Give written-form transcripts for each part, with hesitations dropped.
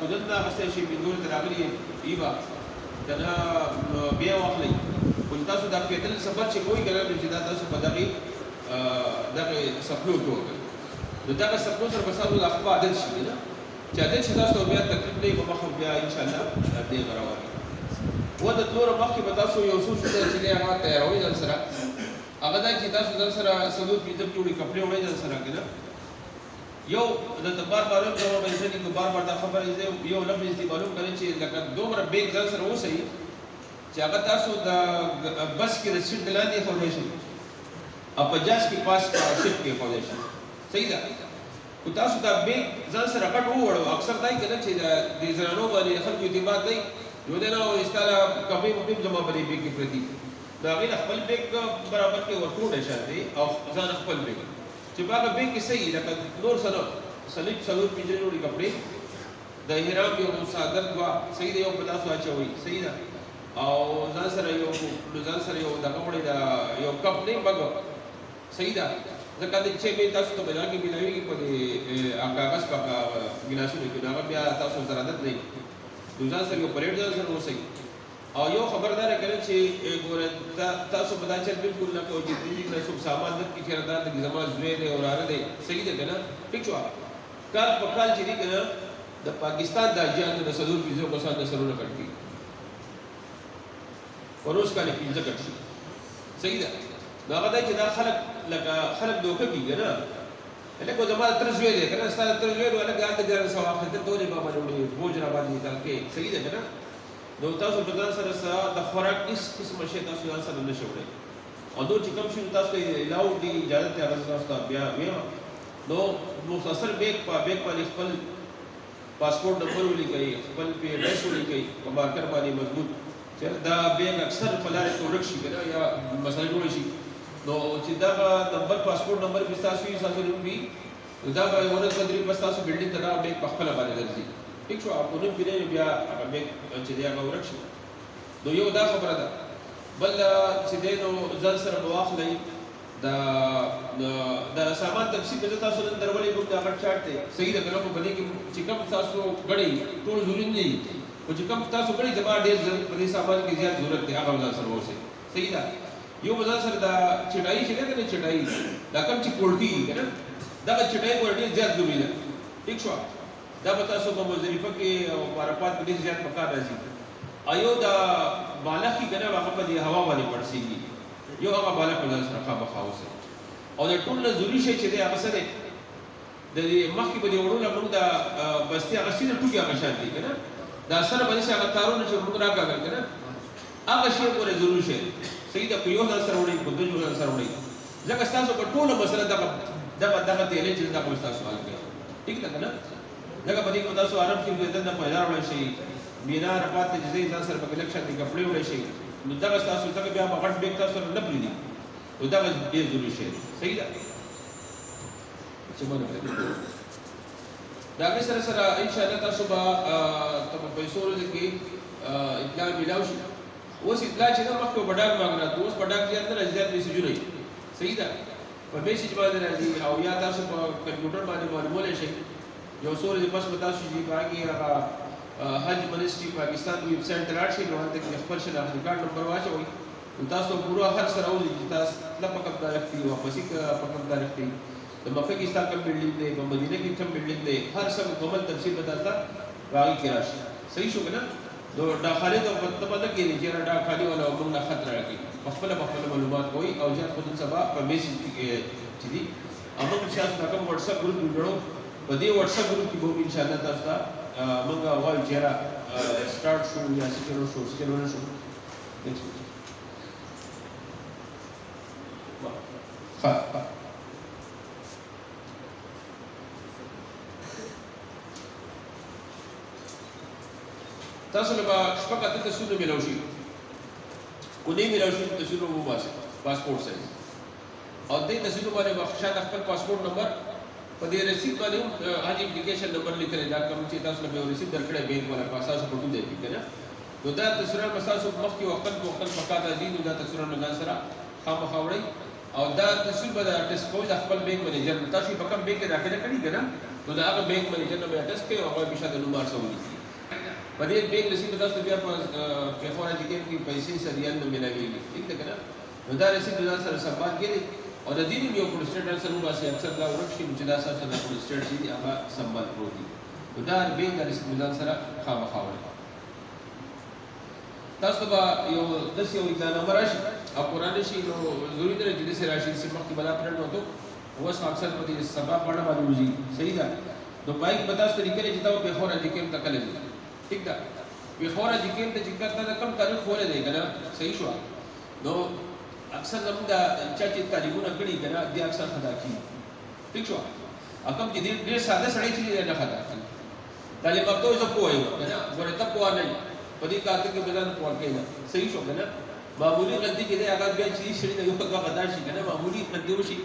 خودنه غسه شي بنور تراغلي ایبا دنا بیا واخلي ول تاسو دا کېدل سفر چې کوئی کنه چې دا تاسو په دغه سپلو جوړ نو دا سپلو سره په ساتلو د خپل عادت شي نه چې عادت شي تاسو بیا تکلیف نه په مخ بیا ان شاء الله دې غراوي و د تلور مخکې به تاسو یو څه چې هغه تیاروي ځان سره هغه دا چې تاسو ځان سره سلور پیځم جوړي کپڑے وړي ځان سره کنه یو د بار بار په باندې چې بار بار دا خبره یو لفظ دې معلوم کړئ چې لکه دومره بیگ ځان سره وسی چې هغه تاسو د بس کې د سیټ دلاندې خورئ شي او په جاز کې پاس شپ کې خورئ شي صحیح ده کو تاسو دا بیگ ځان سره غټ وړو اکثر دای کنه چې د زنانو باندې خلکو اعتماد دی یو دنه استاله کبي مبیم جمع باندې بیگ کې پرتی دا غیر خپل بیگ برابر کې ورکوټ شته او ځان خپل بیگ چې باغ بیگ کې صحیح لکه نور سره سلیب سلور پیجن جوړي کپڑے د احرام یو صادر دوا صحیح دی یو په تاسو اچوي صحیح ده او ځان سره یو دغه وړي دا یو کپ نه بګ صحیح ده ځکه چې به تاسو ته بلا کې ملایوي په کاغذ په ګلاسونو کې دا بیا تاسو ضرورت نه ځان سره یو پریډ ځان سره وسی او یو خبردار کړي چې ګوره تاسو په داچر بالکل نه کوی چې دې څه سامان د کې چیرې د زموږ زوی دی او راره دی صحیح ده کنه ٹھیک شو کار په کال چې دی کنه د پاکستان د اجازه د سلور پیزو کو سره سرونه کړی وروس کاله پیزه کړی صحیح ده دا غدا چې دا خلک دوکه کیږي نه لکه زموږ تر زوی دی کنه ستاسو تر زوی ولا ګان د ګر سوا خدای ته ولې بابا وړي بوج را باندې دا کې صحیح ده کنه نو تاسو په ځان سره د خوراک هیڅ قسم شي تاسو ځان سره نشئ وړئ او نو چې کوم شي تاسو ته الاو دی اجازه ته تاسو ته بیا نو مختصر بیگ باندې خپل پاسپورت نمبر ولیکئ خپل پی ایډریس ولیکئ په مارکر باندې مضبوط چې دا بیگ اکثر په لارې کې ورک شي کنه یا مسله جوړ شي نو چې دا نمبر پاسپورت نمبر په تاسو یې تاسو وي دا به ورته تدریب په تاسو بلډینګ ته دا بیگ په خپل باندې درځي ٹھیک شو اپ نو پیری بیا هغه بیگ چې دی هغه ورک شي نو یو دا خبره ده بل چې دی نو ځل سره واخلئ دا سامان تفصیل به تاسو نن درولې کوم دا غټ چارت دی صحیح ده کنه په دې کې چې کوم تاسو غړي ټول ضروري نه دي او چې کوم تاسو غړي زما ډېر په دې سامان کې زیات ضرورت دی هغه ځل سره وځي صحیح ده یو ځل سره دا چټای چې کنه چټای دا کوم چې کوړټي کنه دا چټای کوړټي زیات ضروري ده ٹھیک شو دا به تاسو په وظیفه کې او مارپات کې زیات مکان راځي ایو دا بالغ کې کنه هغه په دې هوا باندې ورسیږي یو هغه بالغ په ځان سره خاوسه او د ټول ضروري شي چې هغه سره د مخکې په دې وړو موږ دا بستي هغه سینه ټوګي هغه شان دي کنه دا سره باندې هغه تارونه چې موږ راکاږل کنه هغه شی پورې ضروري شي صحیح ده په یو ځل سره وړي په دوه ځل سره وړي ځکه تاسو په ټوله مسله دغه ته لې چې دا په تاسو حل کړئ ٹھیک ده کنه ځکه په دې کې تاسو عرب کې د دنه په هزار وړي شي مینا رفات چې ځای سره په کلیکشن کې کپڑے وړي شي نو دا تاسو څنګه بیا غټ بیگ تاسو نه پریدي نو دا ډېر ضروري شي صحیح ده چې مونږ دا به سره ان شاء الله تاسو به په پیسو ورځ کې اطلاع ملاوي شي اوس اطلاع چې نو مخکې وډاګ مانګره اوس وډاګ کې اندر ازیات میسجونه صحیح ده په میسج باندې راځي او یا تاسو په کمپیوټر باندې معلومول شي یو څو ورځې پس تاسو چې باقي هغه حج منسټری پاکستان ویب سایټ ته راشي نو هلته کې خپل شناخت کارت نمبر واچوئ نو تاسو پوره هر سره ولې چې تاسو لپاره کوم تاریخ دی واپس کې په کوم تاریخ دی د مکه کې ستاسو کوم بلډینګ دی په مدینه کې کوم بلډینګ دی هر څه مکمل تفصیل بتاتا راغی کې راشي صحیح شو کنه نو دا خالد او پته باندې کې چې دا خالي ولا موږ نه خطر راځي خپل معلومات کوي او ځات خود سبا په میسج کې چې دي امر شاس دا کوم واتس اپ ګروپ جوړو په دې واتس اپ ګروپ کې به ان شاء الله تاسو ته موږ وایو چې را سٹارټ شو یا سکرو شو نیکسٹ تاسو له شپږ اتیا تاسو ملو شي کو نه ملو شي تاسو نو وباسه پاسپورت سایز او دې تاسو باندې واخښه خپل پاسپورت نمبر په دې رسید باندې حج اپلیکیشن نمبر لیکل دا کوم چې تاسو له رسید درکړې بینک ولا پاساسو پټو دی کنه نو دا تاسو مساسو مخکې وقت پکا د دین دا تاسو نه ځان سره خامخاوري او دا تسل به د ټیسټ کوي د خپل بینک منیجر تاسو په کوم بینک کې داخله کړی کنه نو دا هغه بینک منیجر نه به ټیسټ کوي او هغه به شاده نو مارسولي په دې بینک رسید تاسو بیا په خورا کې پیسې سریال نه ملاويږي ٹھیک ده کنه نو دا رسید د سره سمبال کړي او د دې یو پروسټیټر سره واسي اکثر دا ورکشي چې دا سره د پروسټیټر دي هغه سمبال پروتي نو دا بینک د رسید د سره خامخاوي تاسو به یو د یو ځان مراشي او قران شي نو ضروري دی چې د سره راشي چې مخکې بلا پرې نو ته اوس اکثر په دې سبب باندې باندې وځي صحیح ده نو پای په تاسو طریقې چې دا په خورا د کوم تکل دي ٹھیک ده په خورا د کوم ته چې کړه کم تاریخ خورا دی کنه صحیح شو نو اکثر زموږ د چې تعلیمونه کړي کنه د اکثر خدا کی ٹھیک شو اکم چې ډېر ساده سړی چې نه خدا کی تعلیم په توګه کوی کنه ګوره ته کوه نه په دې کار کې بدن پور کې نه صحیح شو کنه معمولی غلطی کې دا هغه بیا چې شری نه یو په غدا شي کنه معمولی غلطي وشي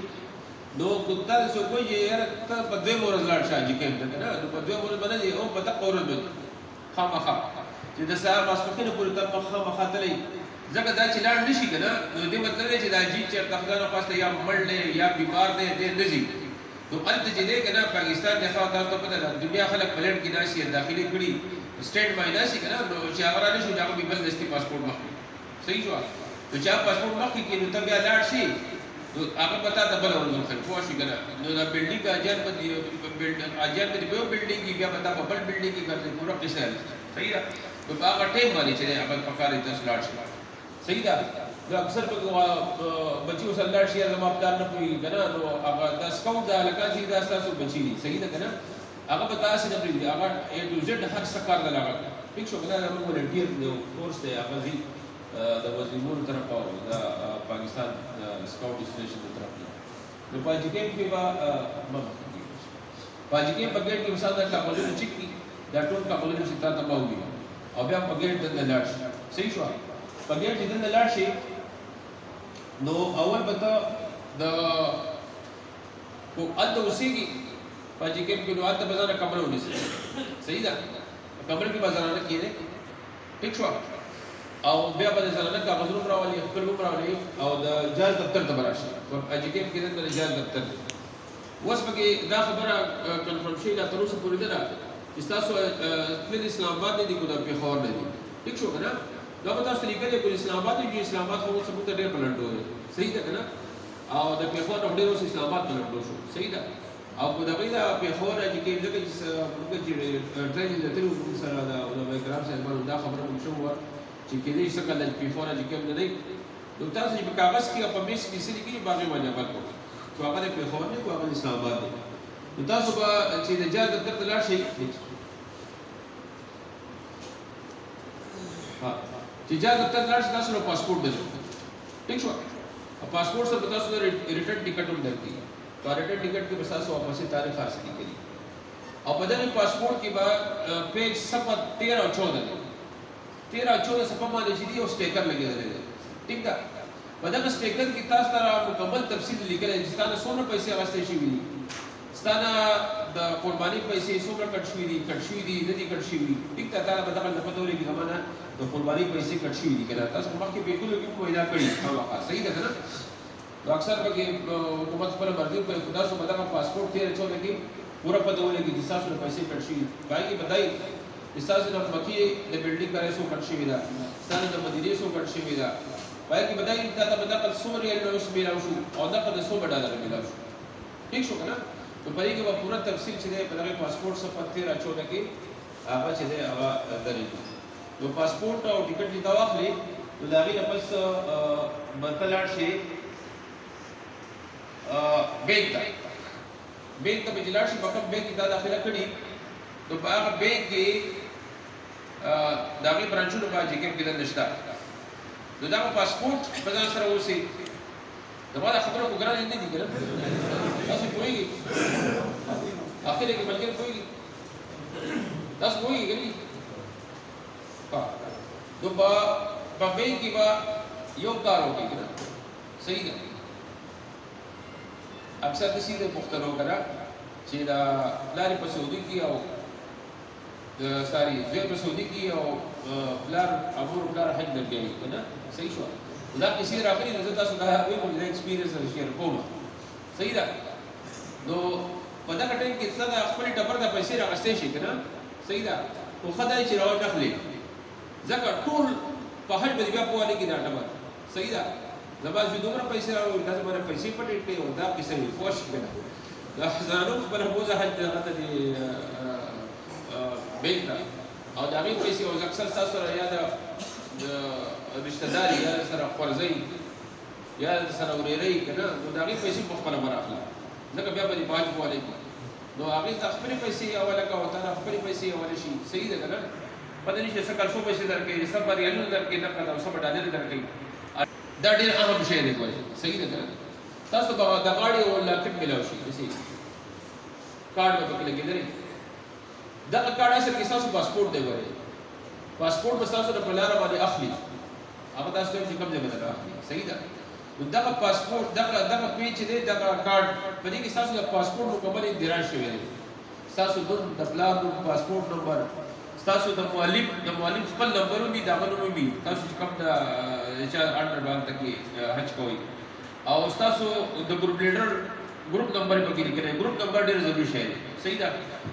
نو کوتل سو کوی یې ته په دې مورز لاړ شي چې کنه نو په دې مورز باندې او په تک اورل باندې خامخا چې د سهار ماسپخینه پورې ته خامخا تلې ځکه دا چې لاړ نشي کنه نو دې مطلب دی چې دا جی چې تخدانو پاسته یا مړ دی یا بیمار دی دې نزي نو الته چې دې کنه پاکستان د خوا تاسو ته پته ده دنیا خلک پلان کې ناشي داخلي کړي سټیټ ماینا شي کنه نو چې هغه را نشي هغه به بل دستي پاسپورت مخکې صحیح شو نو چې پاسپورت مخکې کې نو ته بیا لاړ شي نو هغه پتا ته بل ورول خل پوه شي کنه نو دا بلډینګ اجازه په بلډینګ اجازه په بلډینګ کې بیا پتا په بل بلډینګ کې ګرځي پورا پیسې صحیح ده نو هغه ټیم باندې چې هغه پکاره ته لاړ شي صحیح ده نو اکثر په بچو سره لاړ شي زما پلان نه کوي کنه نو هغه د سکاوټ د علاقه چې دا تاسو بچی دي صحیح ده کنه هغه به تاسو نه پریږدي هغه A to Z هر څه کار نه لګا ٹھیک شو کنه موږ ولنټیر نو کورس ته هغه زی د وزیرونو طرف او د پاکستان سکاوټ اسټیشن طرف نو پاجي کې په پاجي کې په ګټ کې مثال دا کابلونو چې دا ټول کابلونو چې تا ته باوي او بیا په ګټ د لاړ شي صحیح شو په ګټ د لاړ شي نو اول به د کو اته وسیږي پاجي کې په نوات بازار کمره ونیسي صحیح ده کمره کې بازار نه کېده ٹھیک شو او بیا به ځانه کاغذونو راولي خپل نوم راولي او د جاز دفتر ته راشي په پاجي کې د جاز دفتر اوس پکې دا خبره کنفرم شي لا تر اوسه پورې ده چې تاسو په اسلام آباد نه دي کو د پیښور نه دي ٹھیک شو کنه دا به تاسو لیکل په اسلام آباد کې اسلام آباد خو څه ته ډېر پلانټو صحیح ده کنه او د پیښور نه ډېر اوس اسلام آباد پلانټو شو صحیح ده او په دغه دا پیښور کې ځکه چې موږ چې ټریننګ ته تلو سره دا علماء کرام سره دا خبره مو شو چې کله چې څنګه د پیښور کې نه دی نو تاسو چې په کاغذ کې په میس کې سړي کې باغې باندې ورکو خو هغه د پیښور نه کو هغه اسلام آباد دی نو تاسو به چې د جاز دفتر ته لاړ شئ ها چې جاز دفتر لاړ شئ تاسو نو پاسپورت دی ٹھیک شو پاسپورت سره تاسو ریټرن ټیکټ هم درکې تو ریټرن ټیکټ کې بس تاسو واپس تاریخ خاص کړئ او په دغه پاسپورت کې به پیج صفحه 13 او 14 دی 13 او 14 صفحه باندې چې دی او سټیکر لګیدل دی ٹھیک ده په دغه سټیکر کې تاسو ته مکمل تفصیل لیکل چې تاسو څومره پیسې واستې شي وي ستانه د قرباني پیسې څومره کټ شوې دي نه دي کټ شوې ٹھیک ده دا به دغه نه پته ولګي زمانہ د قرباني پیسې کټ شوې دي کنه تاسو مخکې به کولو کې پیدا کړی هغه صحیح ده کنه نو اکثر به حکومت خپل مرزي په خدا سو بدغه پاسپورت 13 14 کې پورا پته ولګي چې تاسو پیسې کټ شوې باقي کې بدای استاسو د مکی د بلډینګ کرے سو کټ شوی دا ستاسو د مدیریت سو کټ شوی دا وایي کې بدای دا د بدل سوري نو شو میراو شو او دا په 100 ډالر میراو شو ٹھیک شو کنه نو پرې کې پورا تفصیل چې په دغه پاسپورت سره 13 14 کې هغه چې هغه درې نو پاسپورت او ټیکټ دي دا واخلي نو دا غي پس بتلار شي بینک ته بجلار شي په کوم بینک دا داخله کړي نو په هغه بینک کې دا غي برانچونو باندې کې کېدل نشته نو دا پاسپورت په ځان سره اوسي دا والا خبره وګورئ نه دي ګره تاسو کوی اخر کې ملګری کوی تاسو کوی ګری ها نو په بینک کې با یو کار وکړي ګره صحیح ده اکثر د سیده پښتنو کړه چې دا لارې په سعودي کې او ساري زوی په سعودي کې او بلار امور بلار حج درګي کنه صحیح شو دا کسی راغلی نو تاسو دا وی موږ ایکسپیرینس شیر کوم صحیح ده نو په دا ټیم کې څه دا خپل ټبر د پیسې راغستې شي کنه صحیح ده خو خدای چې راو نخلي ځکه ټول په حج باندې بیا په والي کې دا ټبر صحیح ده زما چې دومره پیسې راو دا زما پیسې پټې کړې او دا پیسې فوش کنه دا ځانو خپل بوزه حج دغه دي بیلتا او دا غي پیسې او اکثر تاسو سره یا د رشتہ داري یا سره قرضې یا سره ورېرې کنه نو دا غي پیسې په خپل براخلا ځکه بیا به باج والي نو هغه خپل پیسې اوله کا وته خپل پیسې اوله شي صحیح ده کنه پدې نشي څه کار څو پیسې درکې سب ریال درکې نه کړه سب ډالر درکې دا ډېر اهم شی دی کوي صحیح ده کنه تاسو به د غاړي او لاکټ ملاوي شي صحیح کارت به پکې لګیدل دا کارت اصل کې تاسو پاسپورت دی وره پاسپورت به تاسو د پلار باندې اخلي هغه تاسو ته کوم ځای باندې اخلي صحیح ده دا پاسپورت دا پیچ دی دا کارت په دې کې تاسو د پاسپورت مکمل اندراج شوی دی تاسو د پلار د پاسپورت نمبر تاسو د مؤلف خپل نمبرونه دي دا غوښنه وي تاسو کوم د HR انډر باندې کې حج کوي او تاسو د ګروپ لیډر ګروپ نمبر په کې لیکل ګروپ نمبر ډېر ضروري شی دی صحیح ده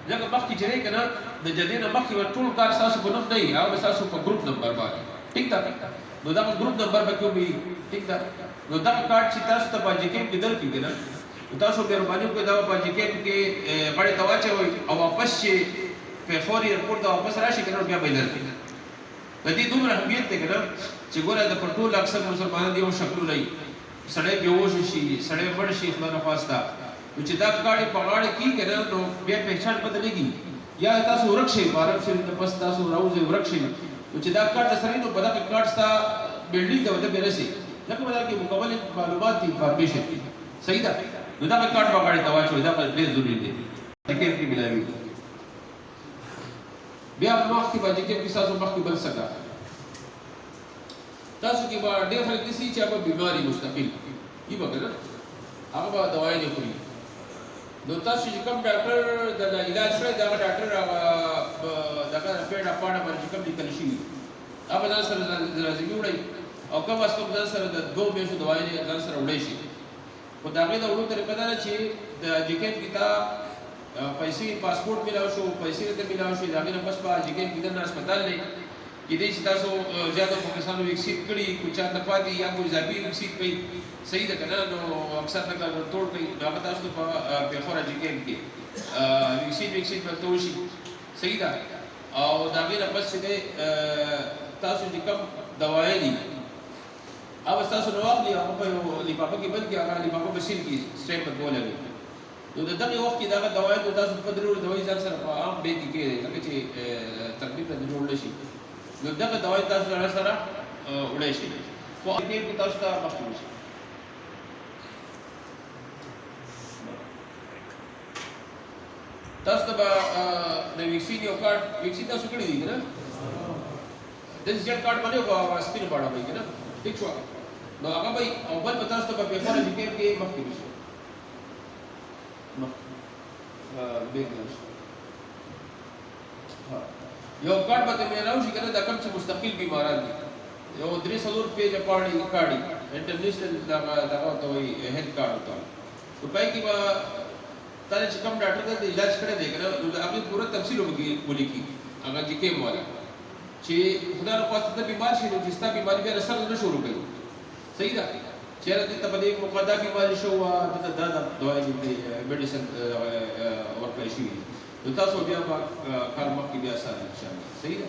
ځکه مخکې چې کنه د جدينه مخکې ټول کار تاسو په نوم نه وي او تاسو په ګروپ نمبر باندې ټیک ده نو دا ګروپ نمبر به کومي ټیک ده نو دا کارت چې تاسو ته باندې کې بدل کیږي نه تاسو مهرباني وکړئ دا باندې کې غړي تواچوي او واپس شي په فوري رپورټ دا واپس راشي کنه بیا به درکې د دې دومره اهمیت دی کنه چې ګوره د پټول اکثر مسلمانان دی او شکل لري سړی بیهوش شي سړی مړ شي خدای نه خواسته چې دا کاړي په غاړه کې کنه نو بیا پہچان بدلېږي یا تاسو ورکشي بارک شي د پس تاسو راوځي ورکشي چې دا کارت سره نو بدا کې کارت ستا بلډینګ دا وته بیرسي لکه بدا کې مکمل معلومات دي انفارمیشن صحیح ده نو دا کارت په غاړه دا واچو دا ډېر ضروري دی ټیکټ کې ملایوي بیا مخ کې باندې کې تاسو مخ کې بل سکا تاسو کې به ډېر خلک دي چې هغه بیماری مستقل کی وګره هغه به دوايي نه خوري نو تاسو چې کوم ډاکټر د علاج شوی دا ډاکټر هغه دغه پیډ اپاړه باندې کوم لیکل شي هغه ځان سره لازمي وړي او کوم واسطه ځان سره د 2 میاشتو دوايي ځان سره وړي شي په داغه د وړو طریقه دا چې د جګین کیتا پیسې پاسپورت ملاو شو پیسې ته ملاو شي داغه نه بس په جګین کیتا نه هسپتال نه کې دې چې تاسو زیاته پاکستانو ویکسیټ کړي کوچا د پاتې یا کوئی ځابي ویکسیټ کړي صحیح ده کنه نو اکثر تک ټول کوي دا تاسو په خورا جګین کې ویکسیټ په توشي صحیح ده او داغه نه بس چې تاسو چې کوم دوايي دي او تاسو نو اخلي هغه په لیپاپا کې بل کې هغه لیپاپا ماشين کې سټیپ په بوله وي نو دغه وخت کې دا دوايي د تاسو په ضروري دوايي ځان سره په عام بیت کې لکه چې تقریبا جوړل شي نو دغه دوايي تاسو سره وړي شي خو دې کې تاسو ته مخکې شي تاسو ته د ویکسین یو کارت ویکسین تاسو کړی دی نه د ځل کارت باندې او سپین باندې وایي کنه ٹھیک شو نو هغه به او بل په تاسو ته په خبره ذکر کې مخکې شي یو کارت به مې راوځي کنه دا کوم چې مستقل بیماران دي یو 300 پیج پاړي کاړي انټرنیشنل دا ته وایي هیلث کارت ته په پای کې به تاسو چې کوم ډاکټر ته علاج کړی دی کنه نو هغه پوره تفصیل ولیکي هغه چې کوم والا چې خدای په واسطه بیمار شي نو چې ستا بیماری بیا سره نه شروع کوي صحیح ده چیرې ته په دې مقدمه بیماری شو وا د دوايي دي میډیسن ورکړی شي نو تاسو بیا کار مخکې بیا سره ان شاء الله صحیح ده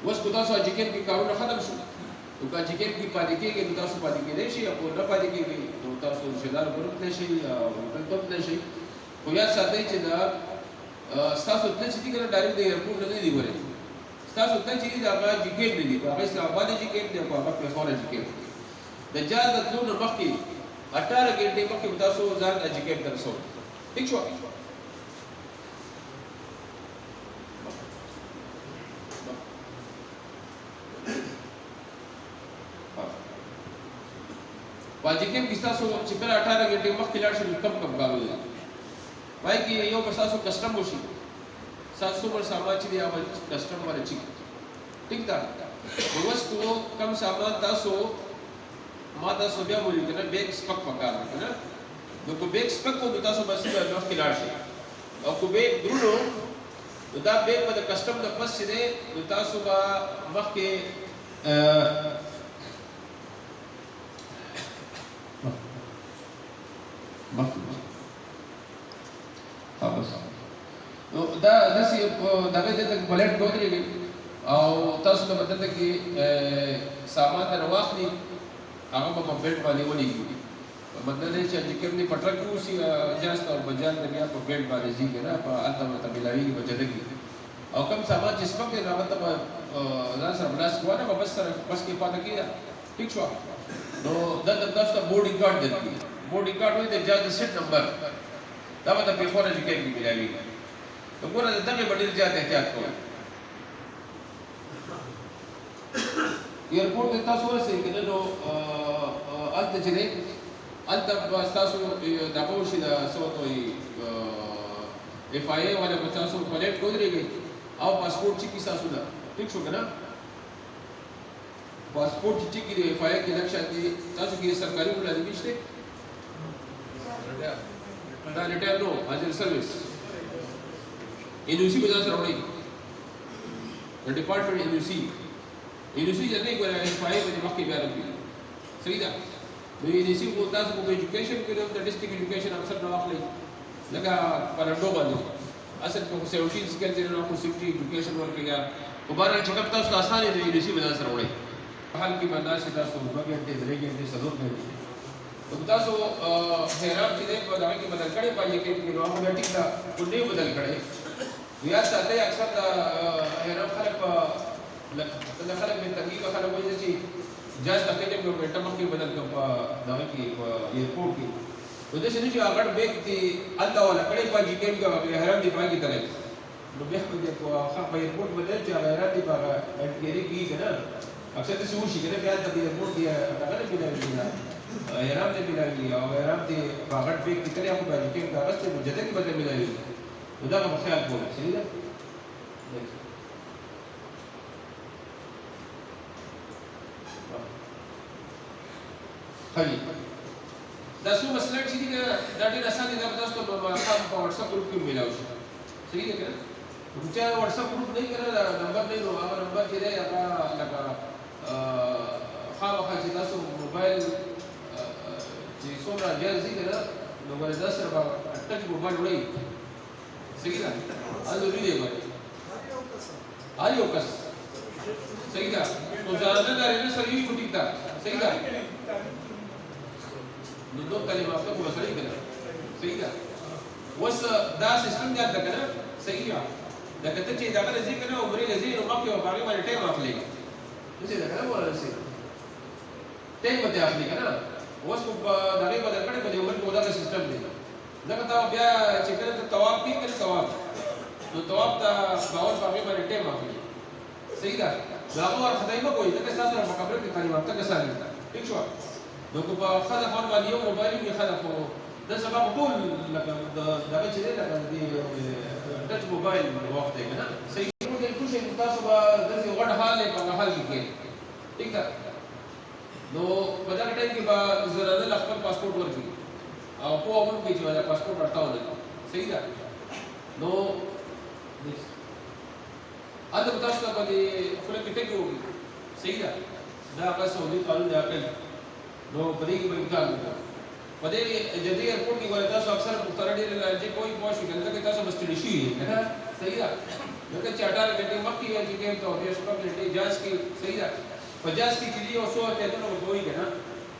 اوس کو تاسو چې کوم کارونه ختم شو او که چې کې پاتې کېږي نو تاسو پاتې کېدئ شي او نه پاتې کېږي نو تاسو رشتهدار ګروپ ته شي او بل ته شي خو یاد ساتئ چې دا ستاسو ته چې کنه ډایرکټ د ایرپورټ نه دی ورې ستاسو ته چې دا هغه جګې نه دی هغه اسلام آباد جګې دی او هغه په خورا جګې د جاز د ټول مخکې 18 غنټې مخکې تاسو ځان جګې درسو ٹھیک شو واجب کې تاسو چې کله 18 غنټې مخکې لاړ شئ کم کم کارونه دي وایي کې یو به تاسو کسټم وشي تاسو پر سامان چې دی هغه کسټم باندې چی ٹھیک ده اوس کو کم سامان تاسو ما تاسو بیا وایي کنه بیگ سپک پکار کنه نو کو بیگ سپک کو تاسو بس مخکې لاړ شئ او کو بیگ درونو دا بیگ په کسټم د پس چې دی نو تاسو به مخکې نو دا داسې دغه دلته بلټ ودرېږي او تاسو ته به دلته کې سامان در واخلي هغه به په بیلټ باندې ولېږي مطلب دی چې کوم دی په ټرک کې اوسي جاست او بجان د بیا په بیلټ باندې ځي که نه په هلته ورته ملاوېږي په جدګي او کوم سامان چې سپک دی نو هغه ته به ځان سره بلاس کوه به بس سره بس کې پاته کېده ټیک شوه نو دلته تاسو ته بورډینګ کارډ درکړي بورډینګ کارډ وایي د جاز د سیټ نمبر دا به د پیښور اجوکیټ کې ملاوېږي نو ګوره د دغې به ډېر زیات احتیاط کوئ ایرپورټ ته تاسو ورسئ که نه نو هلته چې دی هلته به ستاسو دغه وشي د څه ورته وایي اف آی ای والا به تاسو پلیټ کې ودرېږئ او پاسپورټ چیک ستاسو ده ټیک شو که نه پاسپورټ چې چیک دی اف آی ای کې لږ شان دي تاسو کې سرکاري ملازمي شته دا ریټایر نو حاضر سروس ان یو سی به ځان سره وړئ د ډپارټمنټ ان یو سی چې نه ګوره اف آی ای به مخکې بیا راځي صحیح ده نو ان یو سی کو تاسو په ایجوکیشن کې د ډسټرکټ ایجوکیشن افسر نه واخلئ لکه پرنډو باندې اصل په 17 سکل دی نو خو سیفټي ایجوکیشن ورکړي یا وباره چې کوم تاسو آسانه دی ان یو سی به ځان سره وړئ حال کې باندې تاسو 2 غنټې 3 غنټې 4 غنټې تاسو حیران چې دی په دغه کې بدل کړي پایې کې نو هغه ټیک دا ټولې بدل کړي یا ساته اکثر د حیران خلک لکه خلک من تنګي خلک وایي چې جاز تکلیف یو منټه مخکې بدل کړ په دغه کې په ایرپورټ کې نو داسې نه چې هغه بیگ دي هلته ولا کړی په جي کېم کې حیران دي پاکې تللی نو بیا خو دې په ایرپورټ بدل چې هغه حیران دي په هغه انټګري کېږي که نه اکثر داسې وشي که نه بیا هلته په ایرپورټ کې دغه نه ملاوېږي احرام دې ملاوي او احرام دې باغټ بیگ کې کړی خو باندې کې کاغذ ته مجدد کې بدل ملاوي نو دا په خیال کوئ صحیح ده خالي دا څو مسله چې دي دا ډېر اسانه دي دا تاسو ته په واتس اپ ګروپ کې ملاوي شي صحیح ده کنه چې واتس اپ ګروپ نه کړه نمبر نه نو هغه نمبر چې دی هغه لکه خامخا چې تاسو موبایل چې څومره ډېر ځي که نه نو باید دا سره به ټچ موبایل وړئ صحیح ده هر ضروري دی باید هر یو کس صحیح ده نو زنانه نارینه سره یو ټیک ده صحیح ده نو دوه کلمات ته خو سړی که نه صحیح ده اوس دا سیسټم دی هلته که نه صحیح ده لکه ته چې دغه نه ځې که نه عمرې نه ځې نو مخکې به په هغې باندې ټایم اخلي داسې ده که نه مولانا صاحب ټایم به دې اخلي که نه اوس خو په دغې بدل کړی په دې عمر کې دغه سیسټم دی ځکه ته بیا چې کله ته طواف کوې که نه طواف نو طواف ته باور په هغې باندې ټایم اخلي صحیح ده نو هغه وارخطایي مه کوئ ځکه ستاسو سره په خبره کې خالي وخته کسان دي ټیک شوه نو که په ښځه خان باندې یو موبایل وي ښځه خو دلته سبا خو ټول لکه دغه چې دی لکه د ټچ موبایل وخت دی که نه صحیح کوشش تاسو به داسې غټ حال دی په هغه حال کې کښېنئ ټیک ده نو په دغه ټایم کې به زنانه له خپل پاسپورټ ورکړي او پوه هم وکړي چې دا پاسپورټ ورته ولري صحیح ده نو هلته به تاسو ته باندې خوله کې ټکې وکړي صحیح ده دا هغه سعودي قانون دی عقل نو په دې کې به امتحان وکړو په دې جدي ایرپورټ کې ګورئ تاسو اکثر پښتانه ډېرې لهجې کوئ پوه شوي که نه ځکه تاسو به ستړي شوي یې که نه صحیح ده ځکه چې 18 غنټې مخکې چې کوم ته بیا شپږ غنټې جاز کې صحیح ده په جاز کې چې دي یو څو احتیاطونه به کوئ که نه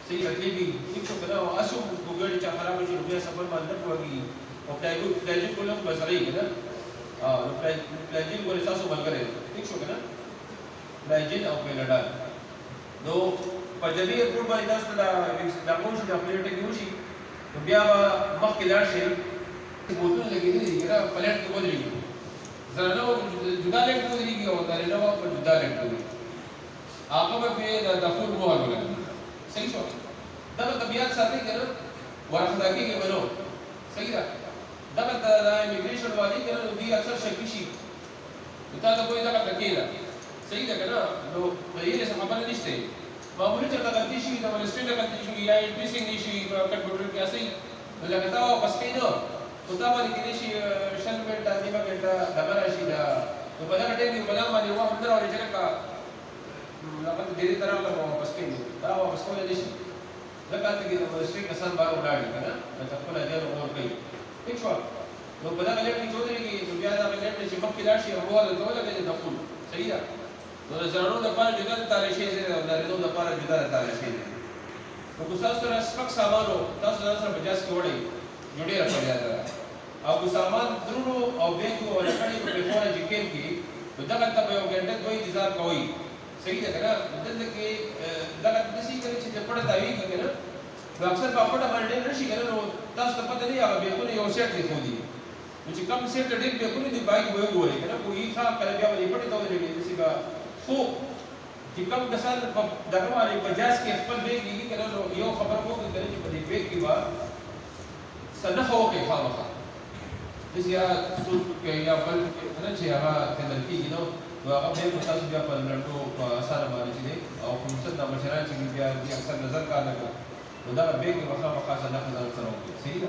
صحیح تکلیفي ټیک شو که نه او هسې ګوګل چې خرابه شي نو بیا سفر باندې نه پوهېږي او پلایجین کول هم به سره یي که نه نو پلایجین ګورې ستاسو ملګری دی ټیک شو که نه پلایجین او پیناډال نو په جدي ایرپورټ باندې تاسو ته دغه وشي د پلیټ کې وشي نو بیا به مخکې لاړ شئ بوتونه لګېدلي دي که نه پلیټ کې ودرېږي زنانه به جدا لایټ کې ودرېږي او نارینه به په جدا لایټ کې ودرېږي هغه به پرې د دخول مهر ولګوي صحیح شو دغه طبيعت ساتي کنه ورخدا کېږي منو صحیح ده دغه د امیګریشن والی کنه نو دی اکثر شکی شي تا ته کوئی دغه کېده صحیح ده کنه نو د یې څه خبره نشته معمولی چې غلطي شي د ولستري غلطي شي یا انټریسینګ شي کمپیوټر کې اسي لکه تا واپس کینو نو تا باندې کې شي شل منټه نیمه منټه دغه راشي دا نو په دغه ټیم کې بلام باندې وخت درولې چې کا لکه دې طرح له واپس کینو دا واپس کولای نشي ځکه چې د ولستري کسان بار ولاړ کنه دا خپل اجازه ورکړي کوي ٹھیک شو نو په دغه لټ کې چودري کې بیا دا لټ چې مخکې لاړ شي هغه له ټوله کې دخول صحیح ده نو د زړونو لپاره جدا تاریخي دی او د نارینه‌و لپاره جدا تاریخي دی نو که تاسو سره سپک سامانو تاسو سره بجاز کې وړئ نو ډېره فایده ده او که سامان درونو او بیګو او لکړې په فونه جکین کې نو دغه ته یو ګنټه دوی انتظار کوئ صحیح ده کنه دلته کې دغه دسی کوي چې پړه تاوی کوي کنه نو اکثر په پړه باندې نشي کنه نو تاسو ته پته نه یاغه بیګونه یو سیټ دی خو دی نو چې کم سیټ ډېر بیګونه دی بایک وې وګورئ کنه کوی ښه کله بیا ولې پټه ته ولې دسی با خو چې کوم کسان دغه باندې بجاز کې خپل بیگ لګي کنه نو یو خبر وکړي چې په دې بیگ کې با سنخه وکړي خامخا دسی یا څوک یا بل نه چې هغه تدل کېږي نو هغه به تاسو بیا په لړټو په اسانه باندې چې او کوم څه د مشران چې بیا اکثر نظر کار نه کوي نو دا بیگ کې خامخا سنخه ځان سره وکړي صحیح ده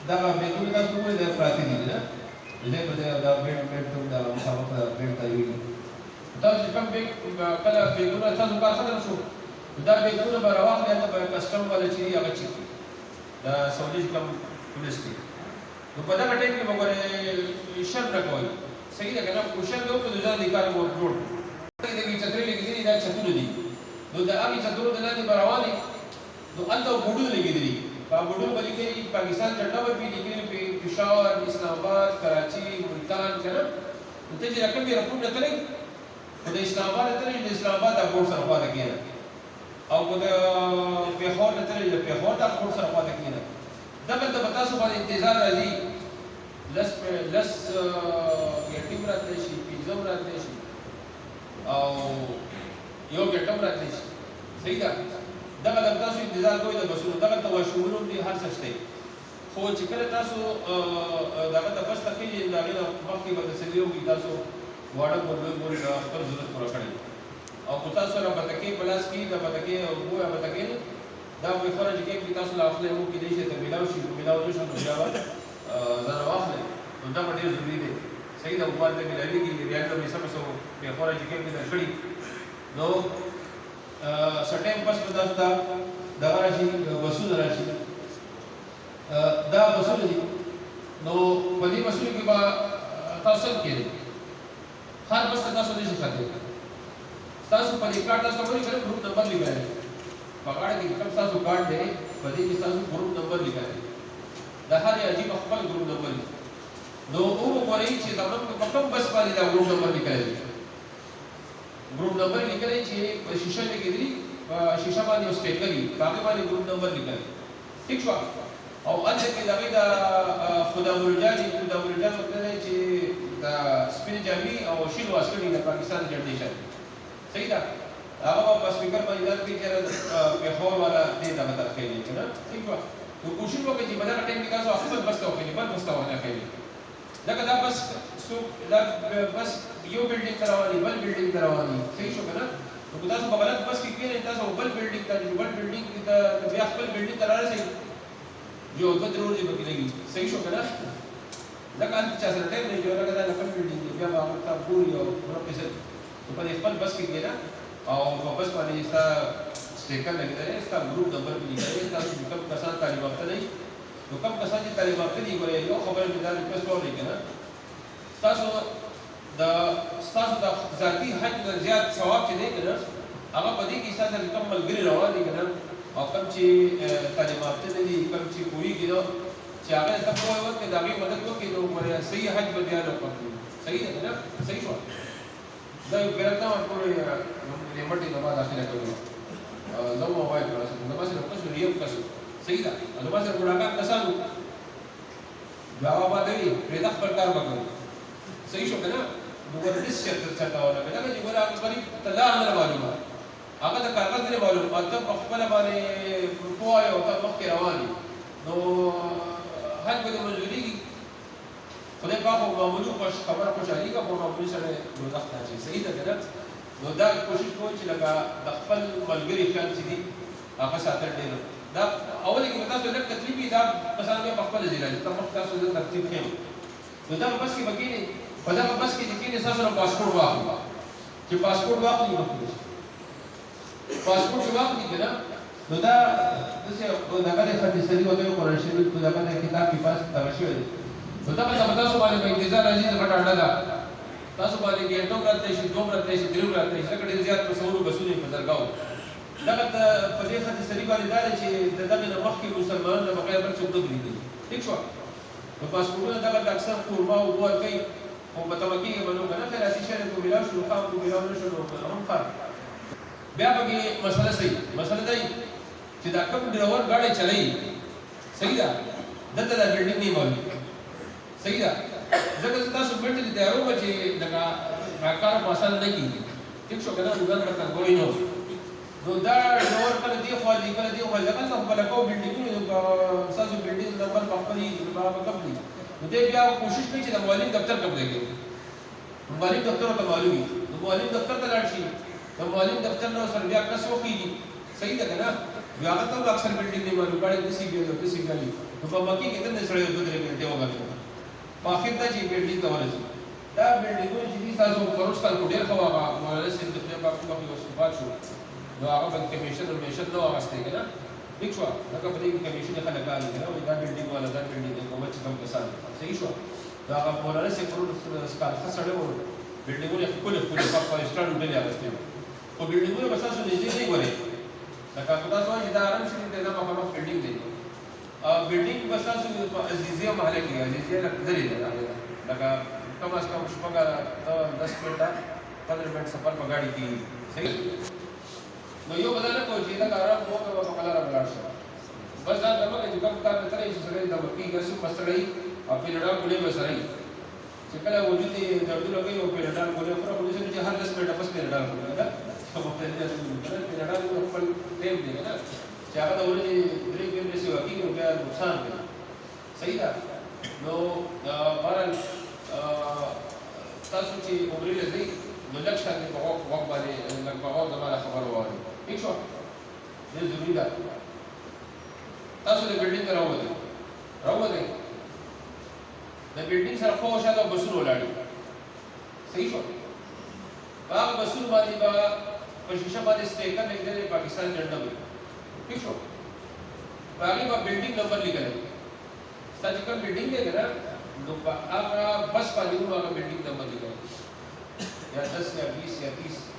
دا بیگونه تاسو کوی د پراتی دي نه دې په دې دا بیگ ته دا مسابقه بیگ ته ویل تاسو کوم بیگ کله بیگونه تاسو کار خبر شو دا بیگونه به راوخلې ته به کسٹم ولا چې هغه چې دا سعودي کوم پولیس دي نو په دا ټیم کې وګوره شر نه کوي صحیح ده کنه کوشش به وکړو دا د کار مو جوړ دې کې چترې لګېدلې دا چتور دي نو دا هغه چتور د لاندې برواني نو انده وګړو لګېدلې په وګړو باندې کې پاکستان جنډا به لیکلي په پېښور اسلام آباد کراچي ملتان کنه نو ته چې رقم یې راپور نه تلې د اسلام آباد ته د اسلام آباد د بورډ سره پاتې کېږي او د پېښور ته د پېښور د بورډ سره پاتې کېږي دغه د تاسو باندې انتظار راځي لس ګټیم راتلی شي پنځم راتلی شي او یو ګټم راتلی شي صحیح ده دغه د تاسو انتظار کوئ د بسونو دغه ته واشرومونو دي هر څه شته خو چې کله تاسو دغه ته بس ته کېږئ د هغې نه مخکې به تسلي وکړي تاسو واړه ګورګورې د خپل ضرورت پوره کړی او که تاسو سره بتکې په لاس کې د بتکې او بویه بتکې دا وایي خره چې کې تاسو له اخلي وو کېدای شي ته میلاو شي میلاو نه شو نو بیا به ځان واخلئ نو دا به ډېر ضروري دی صحیح ده موبایل ته میلاوېږي ریال ته مې څه څه بیا خره چې کې مې در کړي نو سټیم پس په تاسو ته دغه راشي بسونه راشي دا بسونه دي نو په دې بسونو کې به تاسو څه کېږي هر بس ته تاسو نشئ ختلی تاسو په دې کارت تاسو کولی کړئ ګروپ نمبر لیکلی په غاړه کې کوم تاسو کارت دی په دې کې تاسو ګروپ نمبر لیکلی د هر عجیب خپل ګروپ نمبر نو وګورئ چې تاسو په کوم بس باندې دا ګروپ نمبر لیکلی ګروپ نمبر لیکلی چې په شیشه کې کېدلی په شیشه باندې یو سټیکر وي په هغې باندې ګروپ نمبر لیکلی ٹھیک شو او هلته کې د هغې د خدامالجان مطلب دی چې د سپینې جامې او شین واسکټ د پاکستان جنډې شته صحیح ده هغه په سپیکر باندې دا کې چې پېښور والا دې دغه ته ښیي که نه ٹھیک شوه نو کوشش وکړئ چې په دغه ټایم کې تاسو خپل بس ته وښیي بل بس ته ونه ښیي ځکه دا بس دا بس یو بلډینګ ته رواني بل بلډینګ ته رواني صحیح شو که نه نو که تاسو په غلط بس کې کښېنئ تاسو بل بلډینګ ته بل بلډینګ ته بیا خپل بلډینګ ته رارسئ یو دوه درې ورځې پکې لګي صحیح شو که نه ځکه هلته چا سره ټایم نه وي هغه دا خپل بلډینګ دی بیا به هغه ته ګوري او پوره پیسې نو په دې خپل بس کې کښېنه او په بس باندې ستا سټیکر لګېدلی دی ستا ګروپ نمبر پې لیکلی دی تاسو چې کوم کسان تعلیم یافته دی نو کوم کسان چې تعلیم یافته دي ګورئ یو خبره مې دا ریکویسټ وکړئ که نه ستاسو د ذاتي حج نه زیات ثواب چې دی که نه هغه په دې کې ستاسو کوم ملګري روان دي که نه او کوم چې تعلیم یافته نه دي کوم چې پوهېږي نو چې هغه ته پوهه ورکړي د هغې مدد وکړي نو ګورئ صحیح حج به بیا نه وکړو صحیح ده که نه صحیح شوه دا یو ګرځنده ټول دې مټې زما داخله کوي زه مو وایي زما سره کس یو کس صحیح ده زما سره ګناهګار کسان وو بیا هغه باندې وي پرېږده خپل کار به کوي صحیح شو که نه نو ګوره هېڅ چېرته چاته ونه کوي ځکه چې ګوره هغه غریب ته لار نه معلومه هغه د کاغذ نه معلوم او ته په خپل باندې پوهه او ته مخکې رواني نو هر به د منځوري خدای پاک او معمولي خبره خوشحالي کا په معمولي سره دوزخ ته اچي صحیح ده کنه نو دا کوشش کوئ چې لکه د خپل ملګري خیال چې دي هغه ساتل ډېر دا اول کې تاسو لږ تکلیف دا مثلا په خپل ځای راځي تاسو د ترتیب خیم نو دا بس کې بګینه په دا بس کې چې تاسو سره پاسپورت واخلو چې پاسپورت واخلي نو پاسپورت واخلي کنه نو دا دغه دغه خدای سړي وته قرآن شریف په دغه کتاب کې پاس دا شوی نو دا تاسو باندې په انتظار راځي دا غټه ده تاسو باندې کې ټوک راته شي دوم راته شي درو راته شي څنګه ډیر زیات په سورو بسونه په درگاو دغه په دې خاطر سړي باندې دا چې دغه د مخکې مسلمانانو د بقای پر څوک دوی دي ٹھیک شو په پاسپورټونو دغه د اکثر قربا او بوال کوي او په تمکی کې باندې کنه خیراتي شهر کو ملاو شو خام کو ملاو نشو هم فرق بیا به مسله صحیح مسله دی چې دا کوم ډرایور گاډي چلایي صحیح ده دته دا بلډینګ نه مولي صحیح ده ځکه تاسو بیٹل دی او چې دغه کار په اصل نه کیږي ٹھیک شو کنه وګور ورته ګوري نو دا ډرایور کله دی خو دی کله دی خو ځکه څنګه په لکو بلډینګ تاسو بلډینګ نمبر په خپل باب قبلي نو دې بیا کوشش کوي چې د معلم دفتر ته ودرېږي معلم دفتر ته معلومي نو معلم دفتر ته لاړ شي نو معلم دفتر نو سر بیا کس وکړي صحیح ده کنه بیا هغه ته اکثر بلډینګ نه معلوم کړي د سی بي نو د سی بي نو په مکی کې د سړیو د درې غنټه وګورئ په اخر ته چې بلډینګ ته ورسېږي دا بلډینګونه چې تاسو پروس کال کو ډېر خوا مولوی سید د خپل په خپل وسوبات شو نو هغه د کمیشن او میشن نو واسطه کنه ٹھیک شو دا په دې کمیشن خلک راځي کنه او دا بلډینګ والا دا بلډینګ کومه چې کوم کسان صحیح شو دا هغه مولوی سید پروس کال خسرې وو بلډینګونه خپل په اسټاند بلې راځي او بلډینګونه بس تاسو دې نه غواړي دا کا تاسو چې دا آرام شي دا په خپل بلډینګ دی بلډینګ بس تاسو په عزیزیه محله کې عزیزیه لري دا کم از کم شپږ 10 منټه 15 منټ سفر په ګاډي کې صحیح نو یو بدل نه کوي چې دا کار مو په کلار بلار شي بس دا دغه چې کوم کار نه ترې چې سره دا وکی ګسو مسړی او په لړا کولې وسرای چې کله وجود دې درد لګي او په لړا کولې پر پولیس چې هر 10 منټه پس په لړا کولې دا په خپل دې په لړا خپل ټیم دی نه چې هغه د ولې درې کې نشي وکی نو بیا نقصان دی صحیح ده نو بهرحال تاسو چې عمرې لري نو لکه څنګه په وخت باندې لکه په وخت باندې خبر وایي ٹھیک شو دې ضروري ده تاسو د بلډینګ راوځي د بلډینګ سره خو شاته بسونه ولاړ صحیح شو هغه بسونه باندې په شیشه باندې سټیکر لیکل پاکستان جنډا وي ٹھیک شو هغه په بلډینګ نمبر لیکل ستاسو کوم بلډینګ دی کنه نو هغه بس باندې هغه بلډینګ نمبر لیکل یا 10 یا 20 یا 30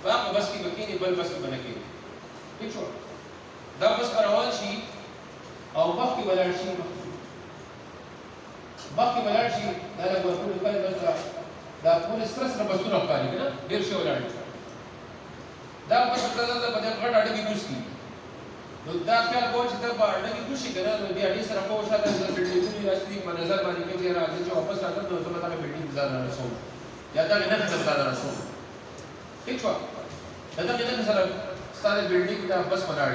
هغه بس کې بکینی بل بس کې بنکې ٹھیک شو دا بس روان شي او مخکې ولاړ شي دا له ورکوټ کله بس دا پولیس سره سره بسونه پالي کنه ډیر شي ولاړ دا بس په دغه په دغه غټ اړه کې کوشي نو دا خیال کوم چې دا په اړه کې کوشي کنه نو دې اړې سره کوم شاته د بلډینګونو اصلي په نظر باندې کې راځي چې واپس راځي نو ته دا بلډینګ ځان رسو یا دا نه څه ځان رسو ٹھیک شو دا څنګه سره ستاره بلډینګ دا بس ولاړ